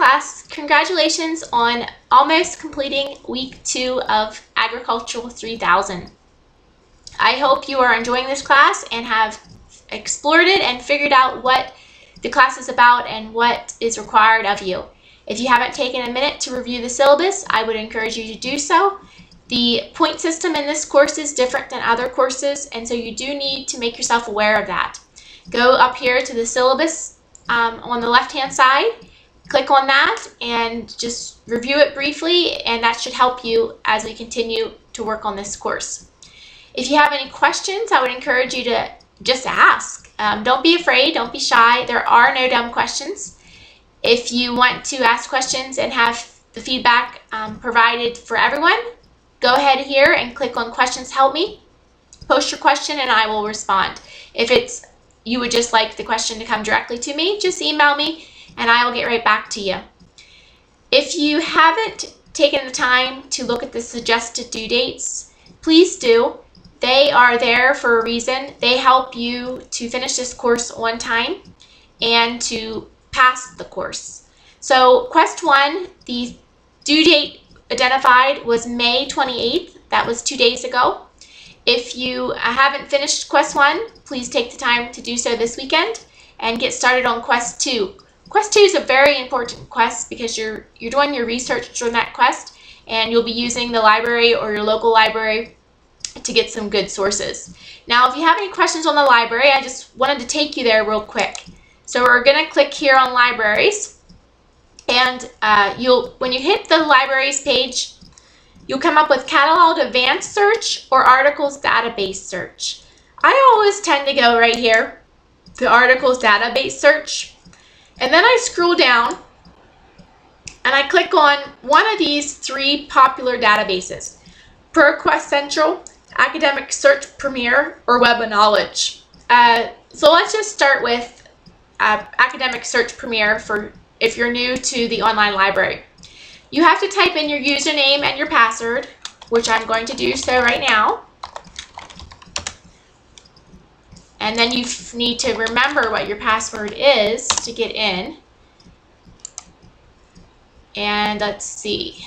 class. Congratulations on almost completing week 2 of Agricultural 3000. I hope you are enjoying this class and have explored it and figured out what the class is about and what is required of you. If you haven't taken a minute to review the syllabus, I would encourage you to do so. The point system in this course is different than other courses, and so you do need to make yourself aware of that. Go up here to the syllabus on the left-hand side, click on that, and just review it briefly, and that should help you as we continue to work on this course. If you have any questions, I would encourage you to just ask. Don't be afraid, don't be shy. There are no dumb questions. If you want to ask questions and have the feedback provided for everyone, go ahead here and click on Questions Help Me. Post your question and I will respond. If you would just like the question to come directly to me, just email me and I will get right back to you. If you haven't taken the time to look at the suggested due dates, please do. They are there for a reason. They help you to finish this course on time and to pass the course. So Quest 1, the due date identified was May 28th. That was 2 days ago. If you haven't finished Quest 1, please take the time to do so this weekend and get started on Quest 2. Quest 2 is a very important quest because you're doing your research on that quest and you'll be using the library or your local library to get some good sources. Now, if you have any questions on the library, I just wanted to take you there real quick. So we're going to click here on libraries, and when you hit the libraries page, you'll come up with Catalog Advanced Search or Articles Database Search. I always tend to go right here, the Articles Database Search, and then I scroll down and I click on one of these 3 popular databases: ProQuest Central, Academic Search Premier, or Web of Knowledge. So let's just start with Academic Search Premier for if you're new to the online library. You have to type in your username and your password, which I'm going to do so right now. And then you need to remember what your password is to get in. And let's see.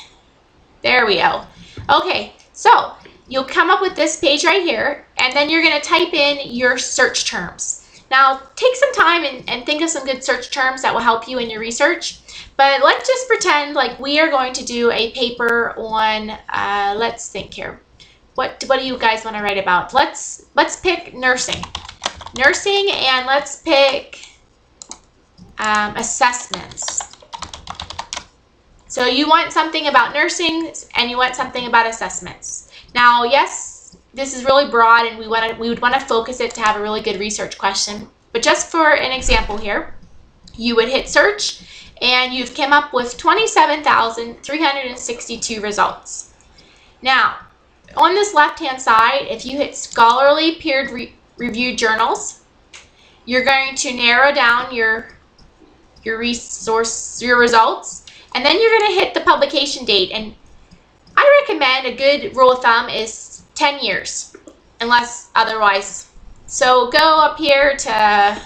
There we go. Okay, so you'll come up with this page right here, and then you're going to type in your search terms. Now, take some time and think of some good search terms that will help you in your research. But let's just pretend like we are going to do a paper on, let's think here. What do you guys want to write about? Let's pick nursing. Nursing, and let's pick assessments. So you want something about nursing and you want something about assessments. Now, yes, this is really broad and we would want to focus it to have a really good research question. But just for an example here, you would hit search and you've come up with 27,362 results. Now, on this left-hand side, if you hit scholarly peer-reviewed journals, you're going to narrow down your results, and then you're going to hit the publication date. And I recommend a good rule of thumb is 10 years, unless otherwise. So go up here to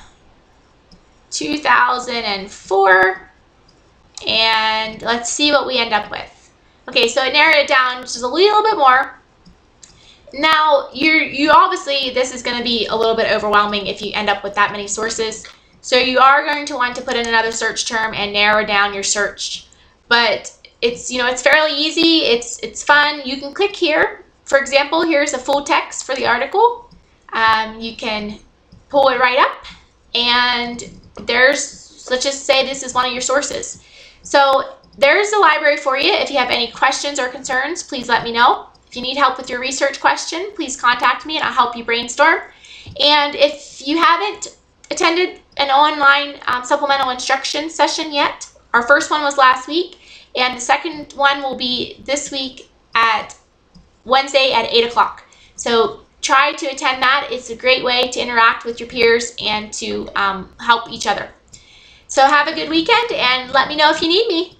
2004, and let's see what we end up with. Okay, so it narrowed it down just a little bit more. Now, you obviously, this is going to be a little bit overwhelming if you end up with that many sources. So you are going to want to put in another search term and narrow down your search. But it's fairly easy. It's fun. You can click here. For example, here's a full text for the article. You can pull it right up, and let's just say this is one of your sources. So there's the library for you. If you have any questions or concerns, please let me know. If you need help with your research question, please contact me and I'll help you brainstorm. And if you haven't attended an online supplemental instruction session yet, our first one was last week, and the second one will be this week at Wednesday at 8 o'clock. So try to attend that. It's a great way to interact with your peers and to help each other. So have a good weekend and let me know if you need me.